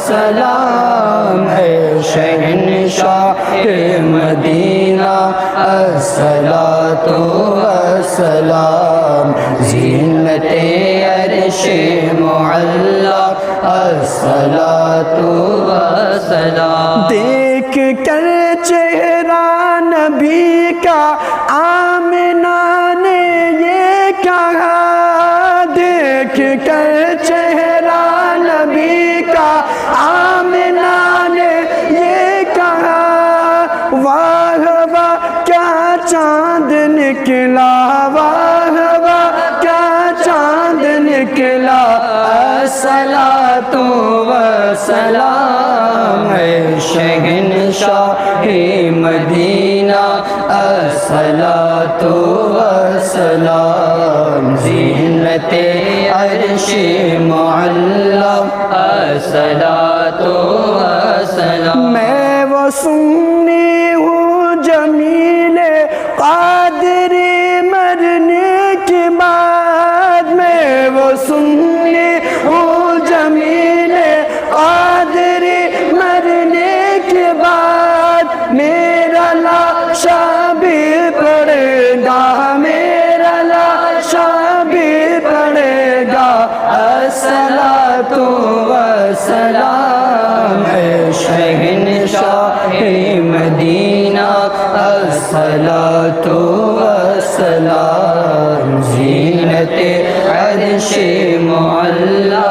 سلام اے شہنشاہ مدینہ الصلاۃ والسلام زینت عرش معلا الصلاۃ والسلام دیکھ کر چہرہ نبی کا آمنہ نے یہ کہا دیکھ کر چہرہ نبی کا آمنہ نے یہ کہا واہ واہ کیا چاند نکلا واہ واہ کیا چاند نکلا الصلاۃ والسلام اے شہنشاہ مدینہ الصلاۃ والسلام زینت عرش معلا الصلاۃ والسلام میں وہ سنی ہوں جمیل قادری مرنے کے بعد میں وہ سنی ہوں جمیل قادری مرنے کے بعد میرا لاشا بھی پڑے گا میرا لاشا بھی پڑے گا الصلاۃ والسلام اے شہنشاہ مدینہ الصلاۃ والسلام زینت عرش معلا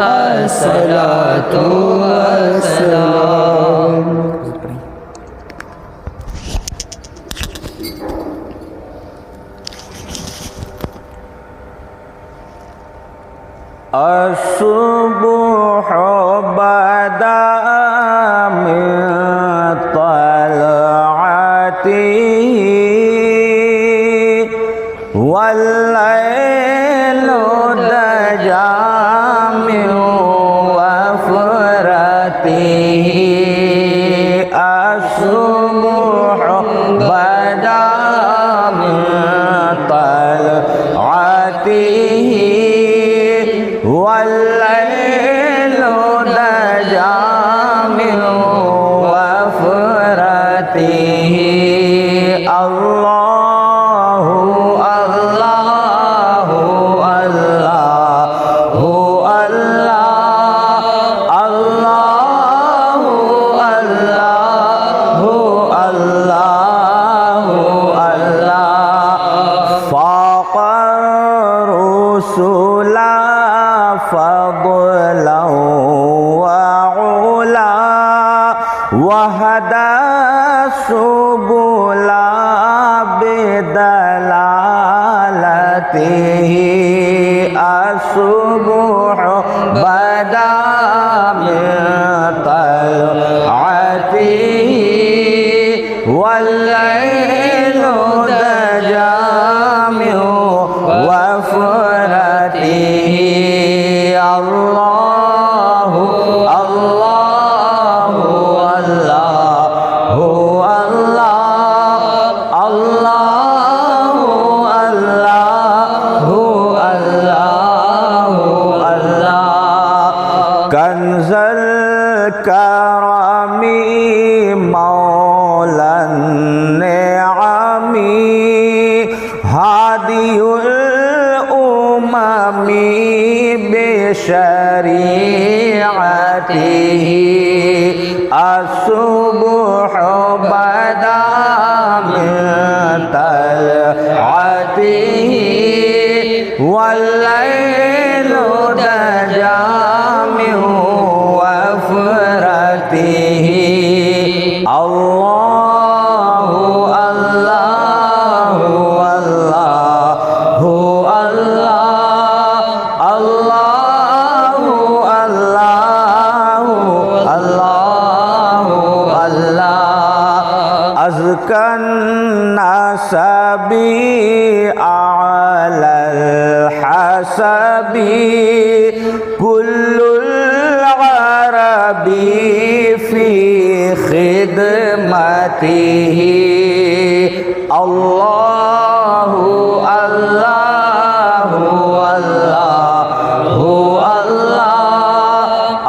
الصلاۃ والسلام الصبح بدا من طلعته والليل دجى من وفرته الصبح بدا من طلعته والليل دجى من وفرته الله الله الله الله الله الله الله فاق الرسل فضلا وعلا وهدى السبل بدلالته الصبح بدا من طلعته والليل دجى من وفرته الله الله الله الله الله الله الله كنز الكرم مولى النعم هادي الأمم بشريعته الصبح بدا من طلعته والليل دجى من وفرته الله الله الله الله الله الله الله أزكى الناس على الحسب كل العرب في خدمته الله الله الله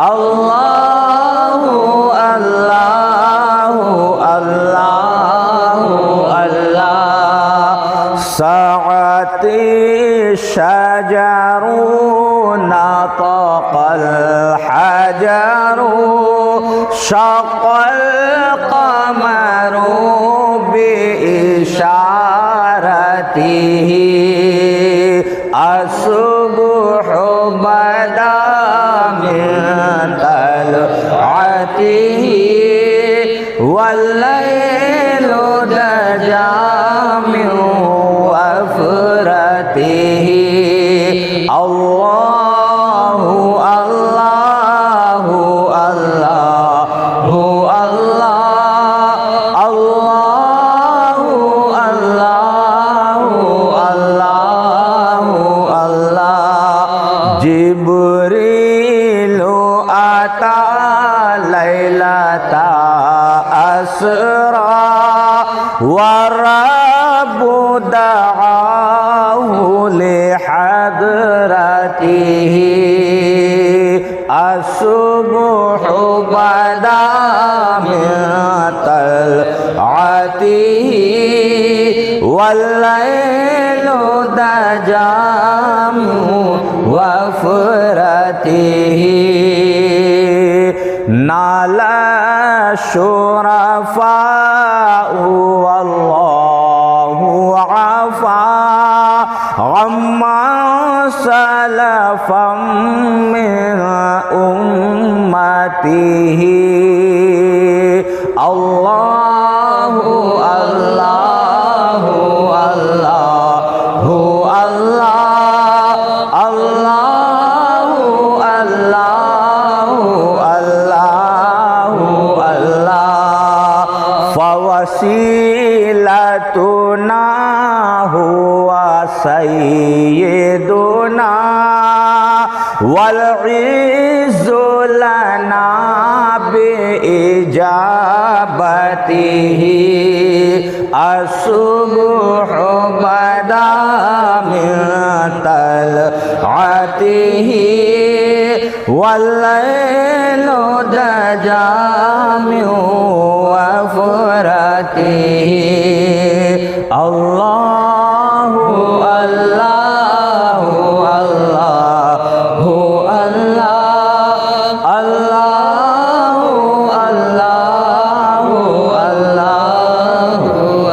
الله الشجر نطق الحجر شق القمر بإشارته الصبح بدا من طلعته والليل دجا من وفرته الله الله الله الله الله الله الله جبريل أتى ليلة أسرى والرب دعاه لحضرته الصبح بدا من طلعته والليل دجا من وفرته نال الشرفاء والله عفا عما سلفا من أمته الله الله الله الله الله الله الله فوسيلتنا هو سيدنا والعز لنا بإجابته الصبح بدا من طلعته والليل دجا من وفرته الله الله الله الله الله الله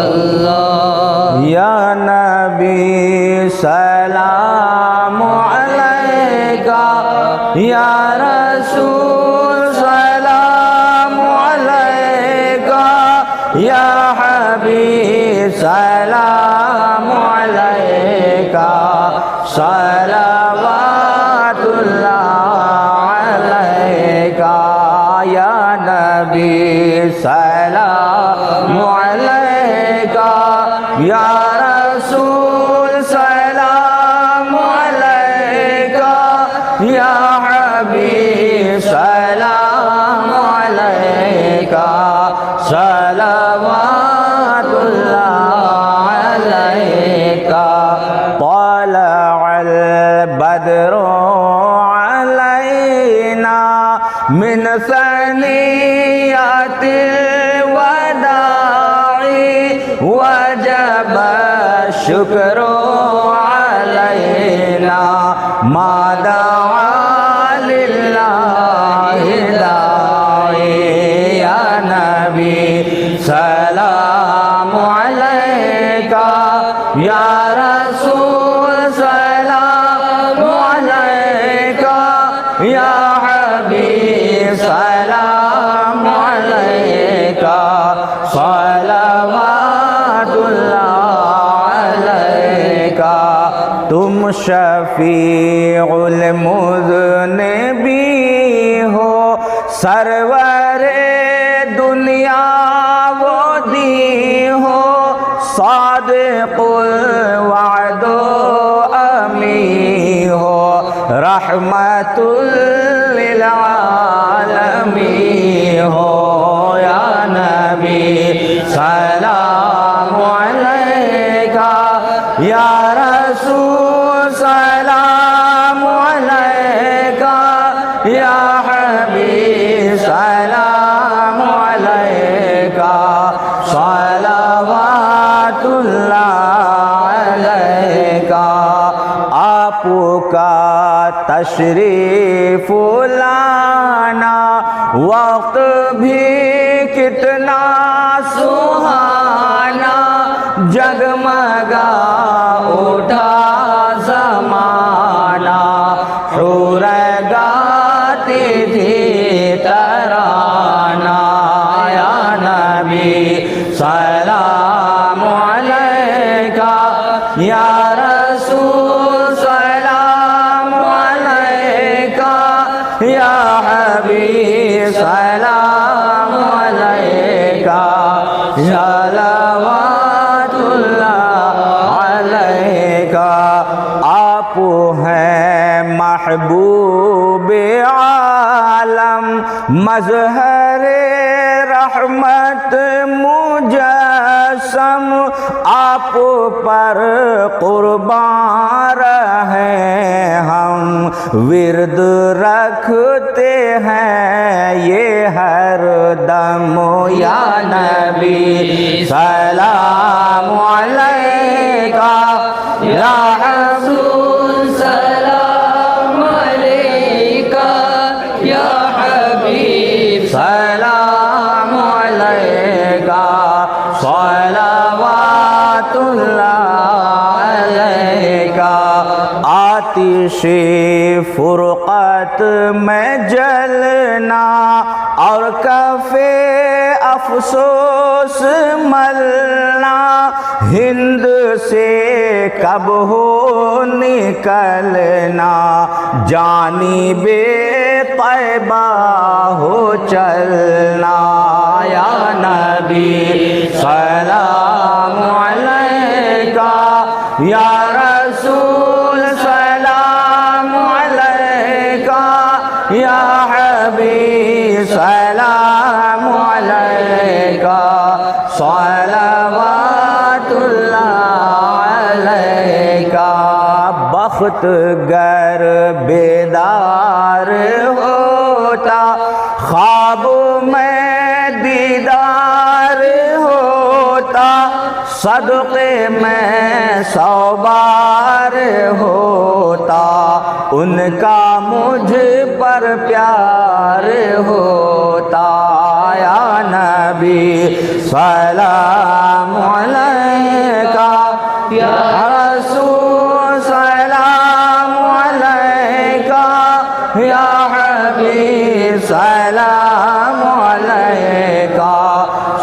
الله يا نبي سلام عليك يا رسول سلام عليك يا حبيب سلام عليك صلوات الله عليك يا نبي سلام عليك يا رسول سلام عليك يا حبيب سلام عليك صلوات الله عليك طلع البدر علينا من ثنيات الوداع وجب الشكر علينا ما دعا لله داعي يا نبي سلام عليك يا رسول سلام عليك يا حبيب سلام عليك صلوات الله عليك تم شفیع المذنبی ہو سرور دنیا وہ دی ہو صادق الوعد امی ہو رحمت للعالمین ہو یا نبی سلام علیکہ یا رسول سلام علیکہ یا حبیب سلام علیکہ صلوات اللہ علیکہ تشریف لانا وقت بھی کتنا سہانا جگمگا اٹھا زمانہ حور گاتی تھی ترانہ یا نبی سلام علیکہ یا رسول سلام علیکہ یا حبیب سلام علیکہ صلوات اللہ علیکہ آپ ہیں محبوب عالم مظہر رحمت مجسم آپ پر قربان رہیں ہم ورد رکھتے ہیں یہ ہر دم یا نبی سلام علیکہ یا رسول سلام علیکہ یا حبیب سلام علیکہ صلوات اللہ علیکہ آتش فرقت میں جلنا اور کف افسوس ملنا ہند سے کب ہو نکلنا جانب طیبہ ہو چلنا یا نبی سلام علیکہ یا رسول سلام علیکہ یا حبیب سلام علیکہ صلوات اللہ علیکہ بخت گر بیدار ہوتا خواب میں دیدار ہوتا صدقے میں 100 بار ہوتا ان کا مجھ پر پیار ہوتا یا نبی سلام علیکہ یا رسول سلام علیکہ یا حبیب سلام علیکہ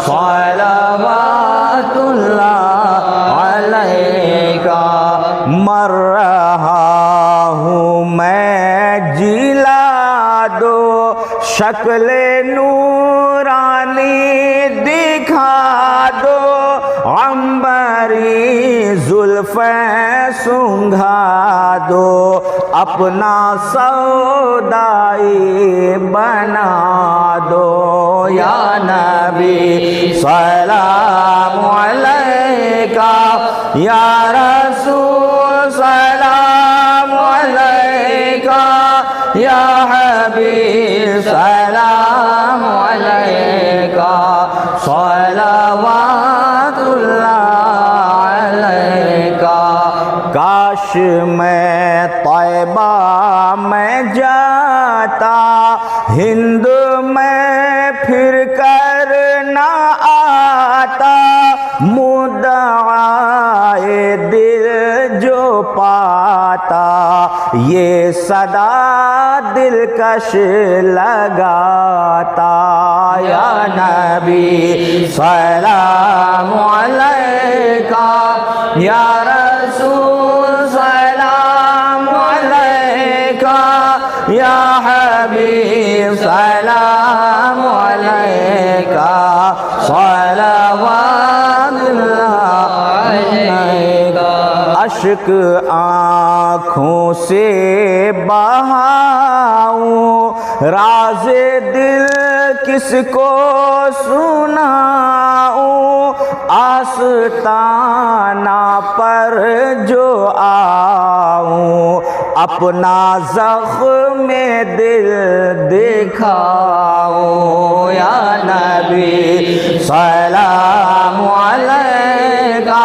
صلوات اللہ علیکہ مر رہا ہوں میں جلا دو شکل نورانی دکھا دو عنبری زلفیں سنگھا دو اپنا سودائی بنا دو یا نبی سلام علیکہ یا رسول سلام علیکہ یا حبیب سلام علیکہ صلوات اللہ علیکہ کاش میں طیبہ میں جاتا ہند میں پھر کر نہ آتا مدعائے دل جو پاتا یہ صدا دلکش لگاتا یا نبی سلام علیکہ یا رسول سلام علیکہ یا حبیب سلام علیکہ صلوات اللہ علیکہ اشک آنکھوں سے بہاؤں راز دل کس کو سناؤں آستانہ پر جو آؤں اپنا زخم دل دکھاؤں یا نبی سلام علیکہ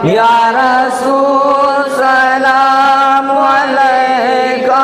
یا رسول سلام علیکہ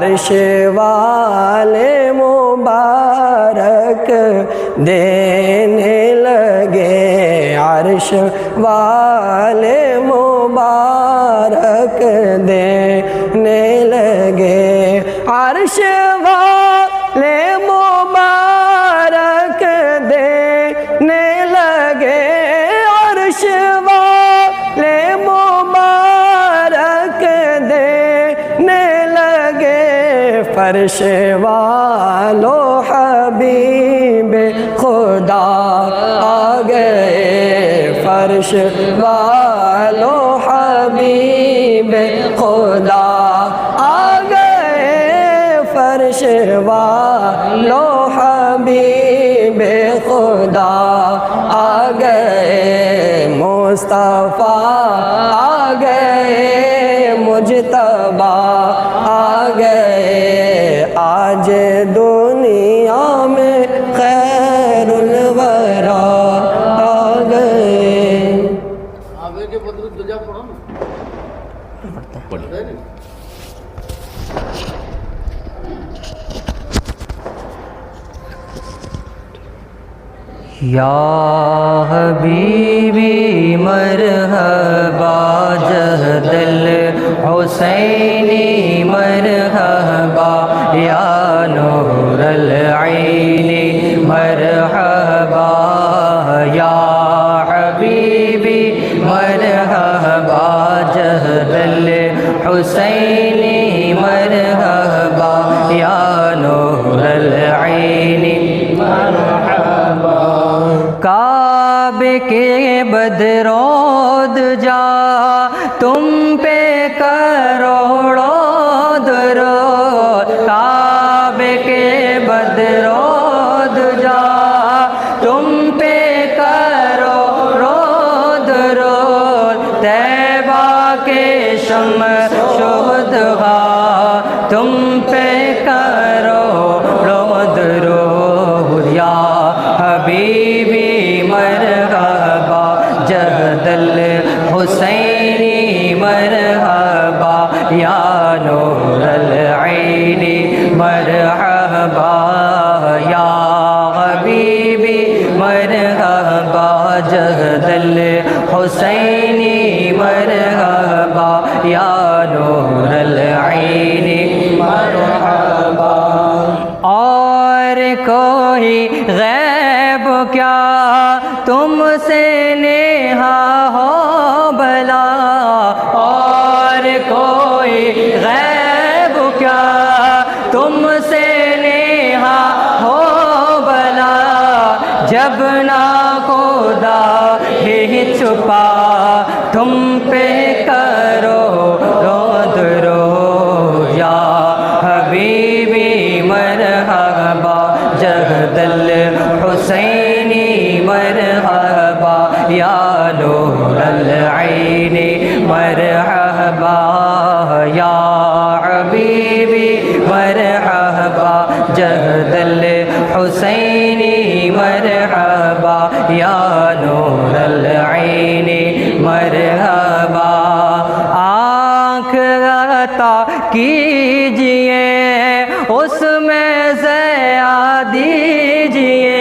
عرش والے مبارک دینے لگے، عرش والے مبارک دینے لگے، عرش والے مبارک دینے لگے، عرش والے مبارک دینے لگے، فرش والو حبیب خدا آ گئے، فرش والو حبیب خدا آ گئے، فرش والو حبیب خدا آ گئے، مصطفیٰ آ گئے، مجتبیٰ آ گئے، آج دنیا میں خیر الورا آ گئے۔ آگے کے بدر دجا پڑھو نا، پڑھتے ہیں۔ یا حبیبی مرحبا جہد الحسینی مرحبا، یا نور العین مرحبا، یا حبیبی مرحبا جہد الحسینی مرحبا، یا نور العین مرحبا۔ کعبے کے بدرود جا تم پہ کروڑوں درود، کعبے کے بدرود جا تم پہ کروڑوں درود، طیبہ کے شمع شہداء تم پہ کروڑوں درود، یا حبیبی مرحبا جہد الحسینی مرحبا، یا نور العین مرحبا، یا حبیبی مرحبا جہد الحسینی مرحبا، یا نور العین مرحبا۔ اور کوئی غیب کیا تم سے نیہا ہو بھلا، اور کوئی غیب کیا تم سے نیہا ہو بھلا، جب نہ خدا ہی چھپا تم پہ کرو درود، یا حبیبی مرحبا جہد الحسینی مرحبا، یا نور العین مرحبا، یا حبیبی مرحبا جہد الحسینی مرحبا، یا نور العین مرحبا۔ آنکھ عطا کیجئے اس میں ضیا دیجئے،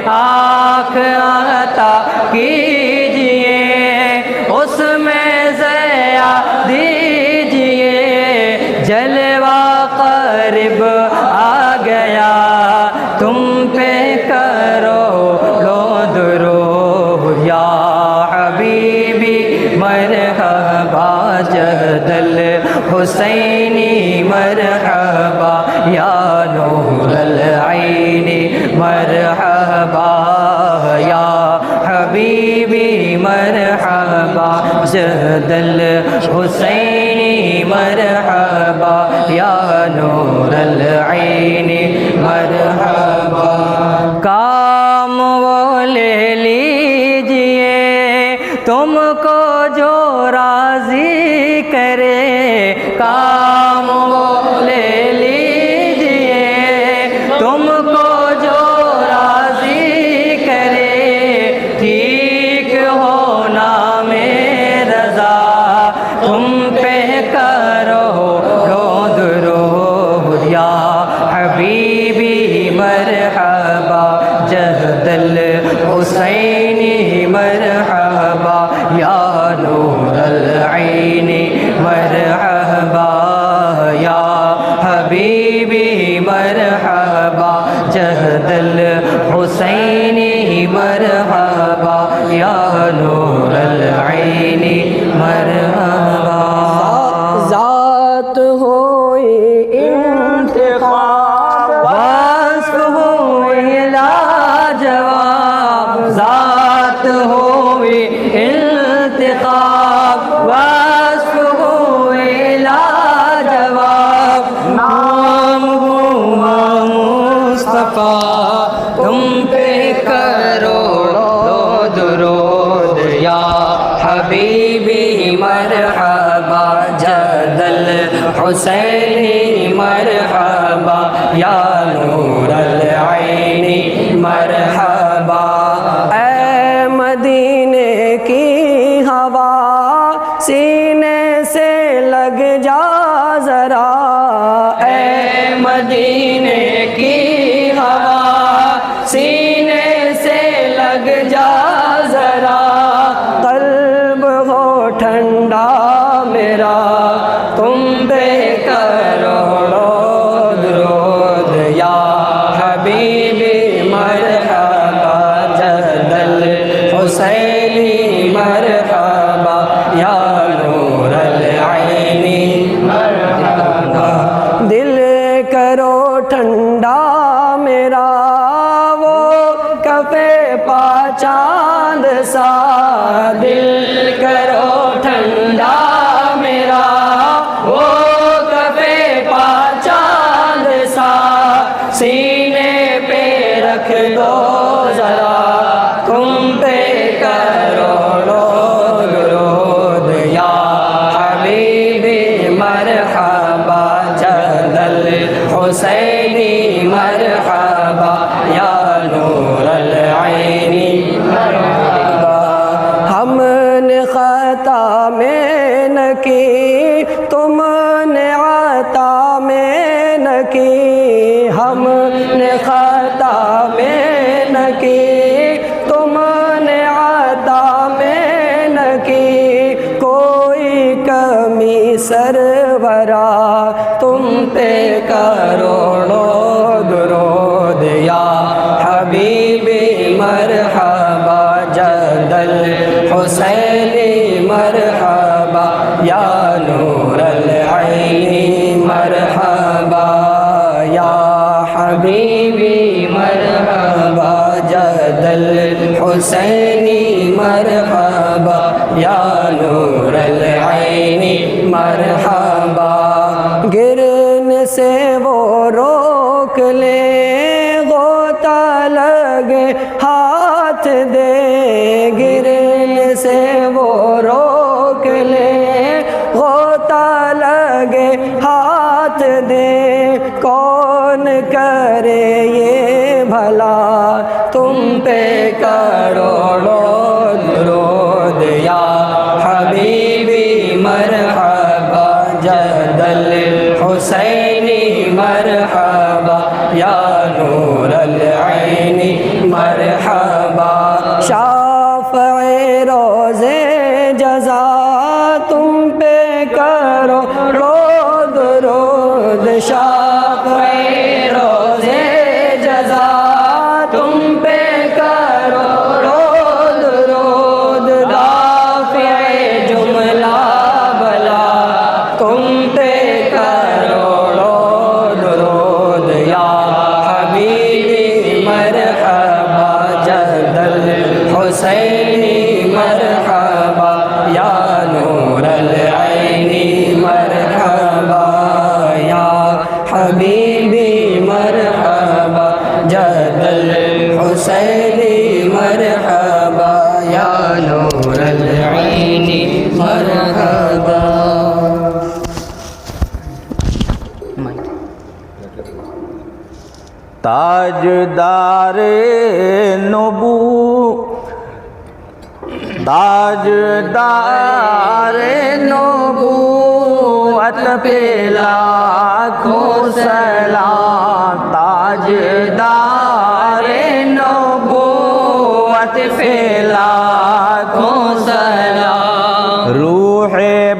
آنکھ عطا کیجئے اس میں ضیا دیجئے، جلوہ قریب آ گیا تم پہ کروڑوں درود، یا حبیبی مرحبا جہد الحسینی مرحبا، یا نور العین مرحبا، یا حبیبی مرحبا جہد الحسینی مرحبا، یا نور العین مرحبا۔ کام وہ لے لیجئے تم کو جو راضی کرے، کام وہ لے لیجئے تم کو جو راضی کرے، ٹھیک ہونا میں رضا تم پہ کرو درود، یا حبیبی مرحبا جہد الحسینی مرحبا یا نور العین مرحبا ذات ہوئی انتخاب وصف ہوئی لاجواب ذات ہوئی انتخاب وصف ہوئی لاجواب نام ہوا مصطفیٰ تم پہ کروڑوں درود یا حبیبی مرحبا جد الحسینی مرحبا یا نور العین مرحبا اے مدینے کی ہوا سینے سے لگ جا ذرا اے مدینے کی ہوا سینے سے لگ جا ذرا قلب ہو ٹھنڈا میرا تم پہ کروڑوں درود یا حبیبی مرحبا جد الحسینی مرحبا یا نور العین مرحبا دل کرو ٹھنڈا میرا وہ کفے پا چاند سا دل کرو ٹھنڈا میرا وہ کفے پا چاند سا سینے پہ رکھ دو ذرا تم پہ کروڑوں درود یا حبیبی مرحبا جد الحسینی مرحبا یا نور العین مرحبا ہم نے خطا میں نہ کی تم نے عطا میں نہ کی ہم نے خطا میں نہ کی تم نے عطا میں نہ کی کوئی کمی سرورا تم پہ کروڑوں درود یا حبیبی مرحبا جد الحسینی مرحبا یا نور العین مرحبا یا حبیبی مرحبا جد الحسینی مرحبا یا نور العین مرحبا گرنے سے وہ روک لے غوطہ لگے ہاتھ دے گرنے سے وہ روک لے غوطہ لگے ہاتھ دے کون کرے یہ بھلا تم پہ کروڑوں درود یا حبیبی مرحبا جد الحسینی مرحبا یا نور العین مرحبا شافع روزے جزا تم پہ کروڑوں درود شافع روزے جزا تم پہ کروڑوں درود دافع جملہ بلا تم پہ کروڑوں درود یا حبیبی مرحبا جد الحسینی مرحبا یا نور العین مرحبا یا حبیبی مرحبا جد الحسینی مرحبا یا نور العین مرحبا تاجدار نبوت پہ لاکھوں سلام تاجدار نبوت پہ لاکھوں سلام روح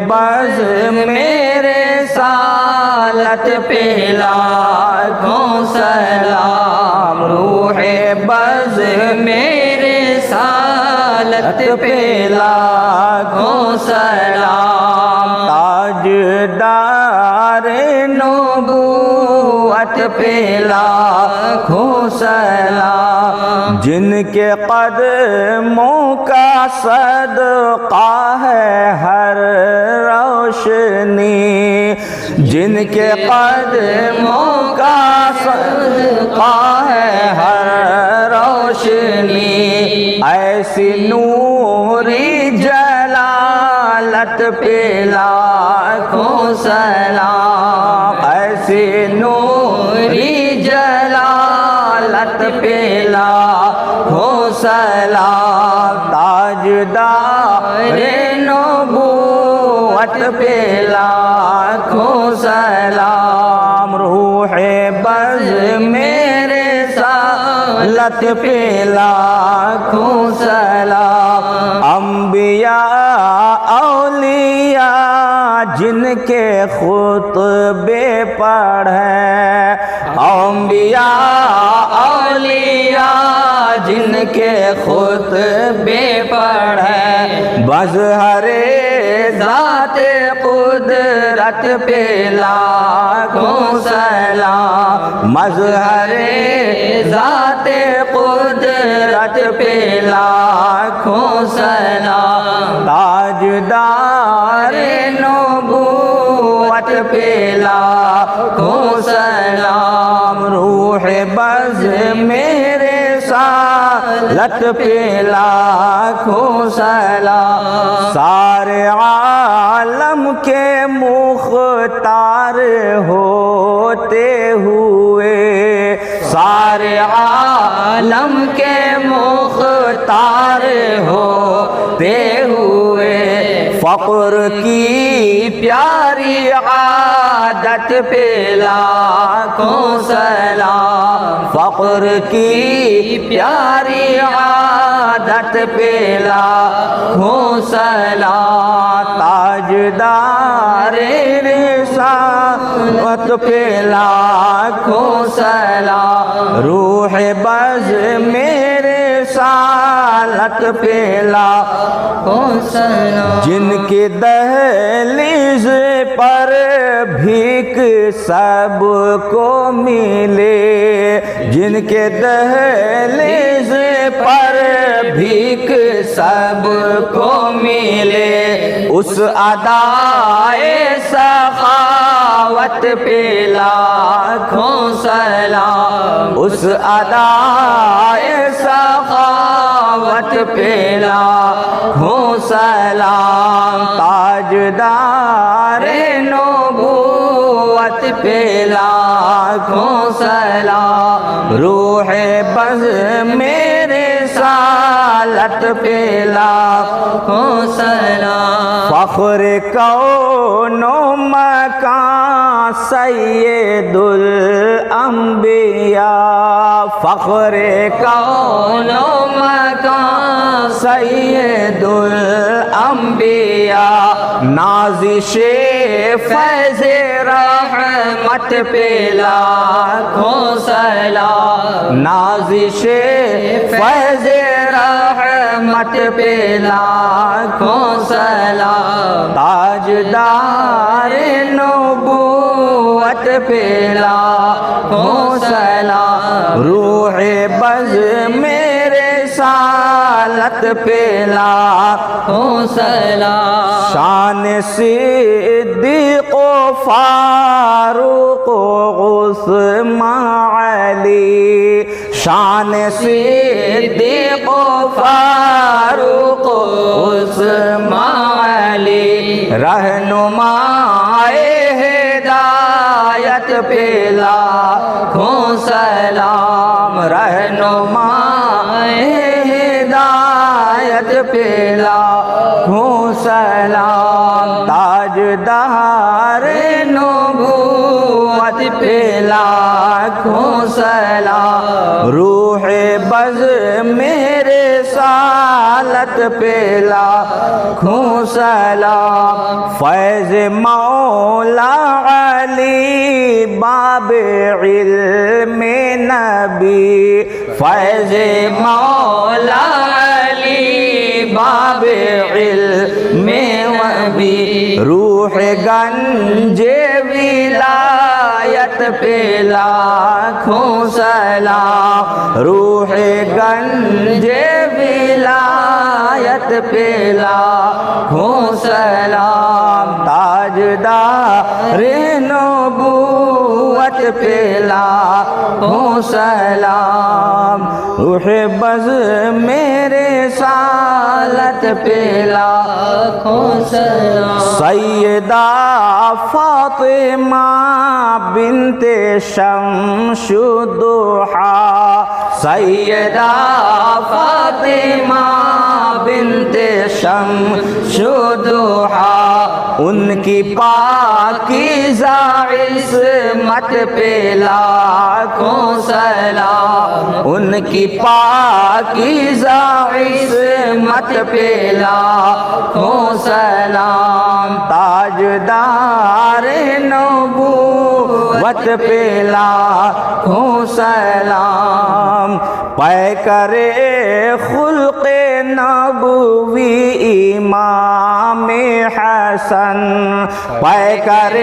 بز میرے ساتھ رسالت پہ لاکھوں سلام، روح بز میرے رسالت پہ لاکھوں سلام، تاجدار نبوت پہ لاکھوں سلام، جن کے قدموں کا صدقہ ہے ہر روشنی، جن کے قدموں کا صدقہ ہے ہر روشنی، ایسی نوری جلالت پہ لاکھوں سلام، ایسی نوری جلالت پہ لاکھوں سلام، تاجدار نبوت پہ لاکھوں سلام، روح بز میرے رسالت پہ لاکھوں سلام، انبیاء اولیاء جن کے خطبے پڑھیں، انبیاء اولیاء جن کے خطبے پڑھیں، مظہر ذات قدرت پہ لاکھوں سلام، مظہر ذات قدرت پہ لاکھوں سلام، تاجدار نبوت پہ لاکھوں سلام، روح بز میرے رسالت پہ لاکھوں سلام، سارے عالم کے مختار ہوتے ہوئے، سارے عالم کے مختار ہوتے ہوئے، فقر کی پیاری عادت پہ لاکھوں سلام، فقر کی پیاری عادت پہ لاکھوں سلام، تاجدار رسالت پہ لاکھوں سلام، روح بز میرے رسالت پہ لاکھوں سلام، جن کی دہلیز پر بھیک سب کو ملے، جن کے دہلیز پر بھیک سب کو ملے، اس ادائے سخاوت پہ لاکھوں سلام، اس ادائے سخاوت پہ لاکھوں سلام، تاجدار نبوت پہ لاکھوں سلام، روح بز میرے رسالت پہ لاکھوں سلام، فخر کون و مکان سید الانبیاء، فخر کون و مکان سید الانبیاء، نازش فیض رحمت پہ لاکھوں سلام، نازش فیض رحمت پہ لاکھوں سلام، تاجدار نبوت پہ لاکھوں سلام، روح بز میرے رسالت پہ لاکھوں سلام، شان صدیق و فاروق و عثمان علی، شان صدیق و فاروق و عثمان علی، رہنمائے ہدایت پہ لاکھوں سلام، رہنمائے ہدایت پہ لاکھوں سلام، تاجدار نبوت پہ لاکھوں سلام، روح بز میرے رسالت پہ لاکھوں سلام، فیض مولا علی باب علم نبی فیض مولا علی باب علم نبی روح گنج ولایت پہ لاکھوں سلام روح گنج ولایت پہ لاکھوں سلام تاجدار نبوت پہ لاکھوں سلام روح بز میرے سالت پہ لاکھوں سلام سیدہ فاطمہ بنت شمس الضحیٰ سیدہ فاطمہ بنت شمس الضحیٰ ان کی پاکیزہ عصمت پہ لاکھوں سلام ان کی پاکیزہ عصمت پہ لاکھوں سلام تاجدار نبوت پہ لاکھوں سلام پیکر خلق نبوی امام حسن پیکر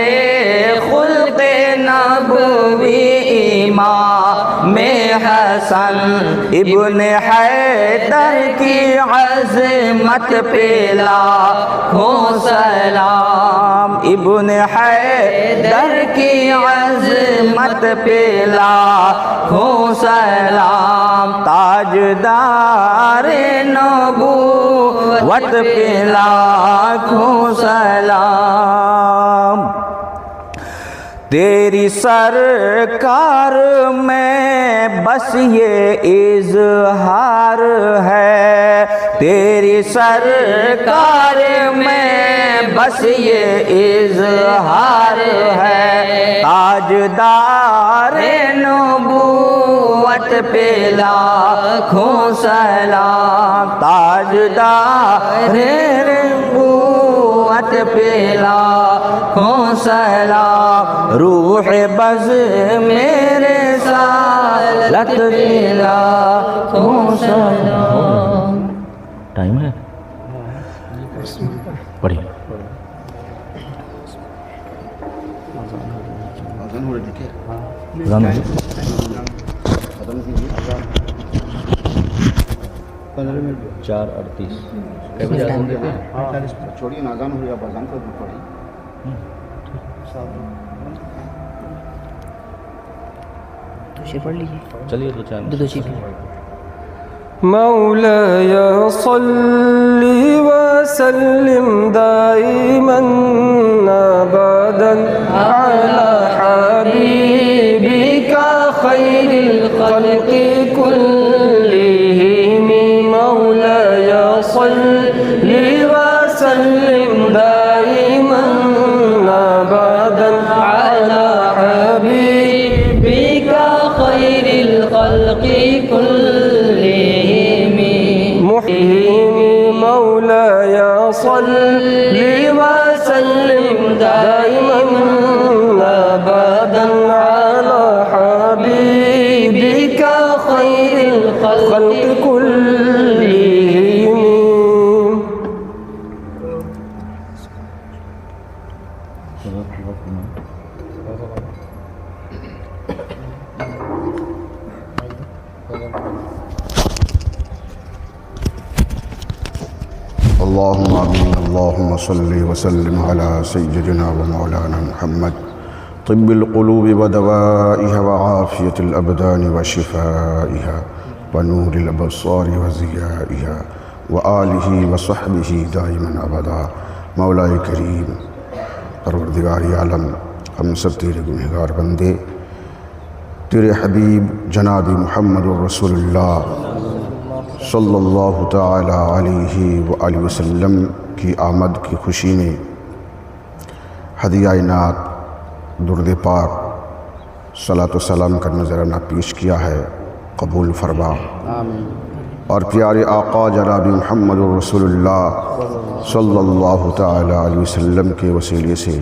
خلق نبوی امام حسن ابن حیدر کی عظمت پہ لاکھوں سلام ابن حیدر کی عظمت پہ لاکھوں سلام تاجدار نبوت پہ لاکھوں سلام تیری سرکار میں بس یہ اظہار ہے تیری سرکار میں بس یہ اظہار ہے تاجدار نبوت پہ لاکھوں سلام تاجدار نبوت پہ لاکھوں سلام روح بز میرے سالت پہ لاکھوں سلام ٹائم ہے پڑھیے چار 38 چھوڑیے نا اذان ہو رہی ہے آپ اذان کر دو پڑھی پڑھ لیجیے چلیے تو چار مولاي صل وسلم دائما ابدا على حبيبك خير الخلق كلهم مولاي صل وسلم دائما ابدا على حبيبك خير الخلق كلهم مولاي صل وسلم دائما ابدا على حبيبك خير الخلق كلهم اللهم آمين اللهم صل وسلم على سيدنا ومولانا محمد طب القلوب ودوائها وعافية الأبدان وشفائها ونور الأبصار وزيائها وآله وصحبه دائما أبدا مولا کریم پروردگار عالم ہم سب تیرے گنہگار بندے تیرے حبیب جناب محمد الرسول اللہ صلی اللہ تعالی علیہ وآلہ وسلم کی آمد کی خوشی میں ہدیہ نعت درود پاک صلاۃ و سلام کا نذرانہ پیش کیا ہے قبول فرما اور پیارے آقا جناب محمد الرسول اللہ صلی اللہ تعالی علیہ وسلم کے وسیلے سے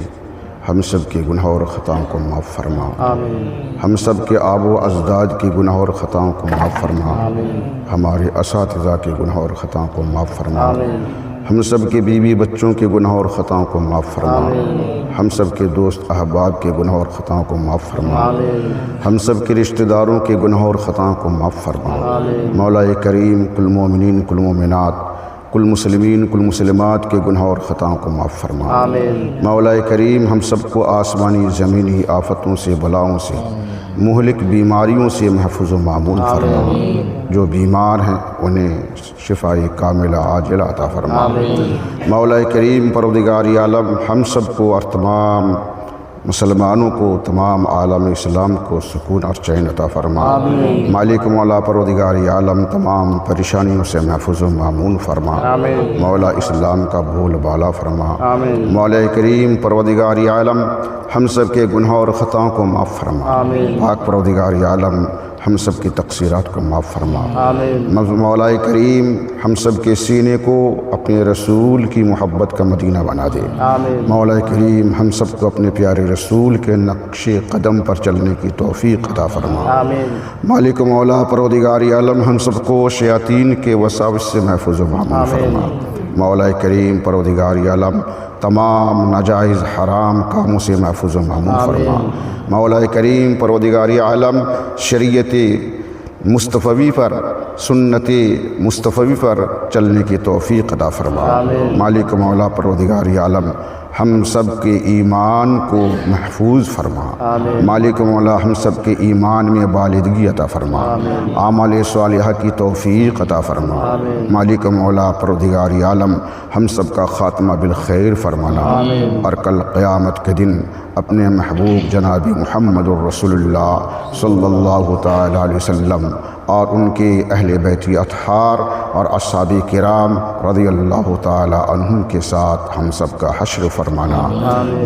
ہم سب کے گناہ اور خطاؤں کو معاف فرما آمین ہم سب کے آب و اجداد کی گناہ اور خطاؤں کو معاف فرما ہمارے اساتذہ کے گناہ اور خطاؤں کو معاف فرما ہم سب کے بیوی بچوں کے گناہ اور خطاؤں کو معاف فرما ہم سب کے دوست احباب کے گناہ اور خطاؤں کو معاف فرما ہم سب کے رشتہ داروں کے گناہ اور خطاؤں کو معاف فرما مولا کریم کل مومنین کل مومنات کل مسلمین کل مسلمات کے گناہ اور خطاؤں کو معاف فرما مولا کریم ہم سب کو آسمانی زمینی آفتوں سے بلاؤں سے مہلک بیماریوں سے محفوظ و معمون فرما جو بیمار ہیں انہیں شفائی کاملہ عاجلہ عطا فرما مولا کریم پروردگار عالم ہم سب کو اور تمام مسلمانوں کو تمام عالم اسلام کو سکون اور چین عطا فرما مالک مولا پروردگار عالم تمام پریشانیوں سے محفوظ و معمون فرما مولا اسلام کا بول بالا فرما مولا کریم پروردگار عالم ہم سب کے گناہ اور خطاؤں کو معاف فرما پاک پروردگار عالم ہم سب کی تقصیرات کو معاف فرما مولا کریم ہم سب کے سینے کو اپنے رسول کی محبت کا مدینہ بنا دے مولا کریم ہم سب کو اپنے پیارے رسول کے نقش قدم پر چلنے کی توفیق عطا فرما مالک مولا پروردگار عالم ہم سب کو شیاطین کے وساوس سے محفوظ و معمون فرما مولا کریم پروردگار عالم تمام ناجائز حرام کاموں سے محفوظ و معمون فرما مولا کریم پروردگار عالم شریعت مصطفی پر سنت مصطفی پر چلنے کی توفیق عطا فرما مالک مولا پروردگار عالم ہم سب کے ایمان کو محفوظ فرما مالک مولا ہم سب کے ایمان میں بالغی عطا فرما اعمال صالحہ کی توفیق عطا فرما مالک مولا پروردگار عالم ہم سب کا خاتمہ بالخیر فرمانا اور کل قیامت کے دن اپنے محبوب جناب محمد الرسول اللہ صلی اللہ تعالی علیہ وسلم اور ان کے اہل بیت اطہار اور اصحاب کرام رضی اللہ تعالی عنہم کے ساتھ ہم سب کا حشر فرمانا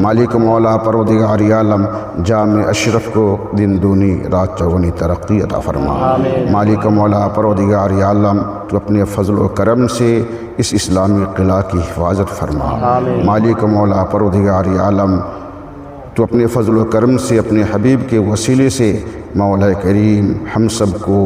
مالک مولا پروردگار عالم جامع اشرف کو دن دونی رات چوگنی ترقی عطا فرما مالک مولا پروردگار عالم تو اپنے فضل و کرم سے اس اسلامی قلعہ کی حفاظت فرما مالک مولا پروردگار عالم تو اپنے فضل و کرم سے اپنے حبیب کے وسیلے سے مولا کریم ہم سب کو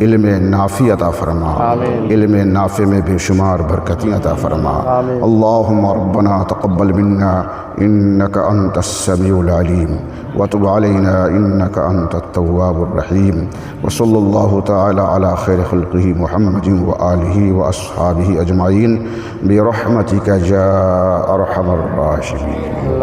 علم نافع عطا فرما علم نافع میں بے شمار برکتیں عطا فرما اللہم ربنا تقبل منا انک انت السمیع العلیم وتب علینا انک انت التواب الرحیم وصلی اللہ تعالی علی خیر خلقہ محمد وآلہ واصحابہ اجمعین برحمتک یا ارحم الراحمین.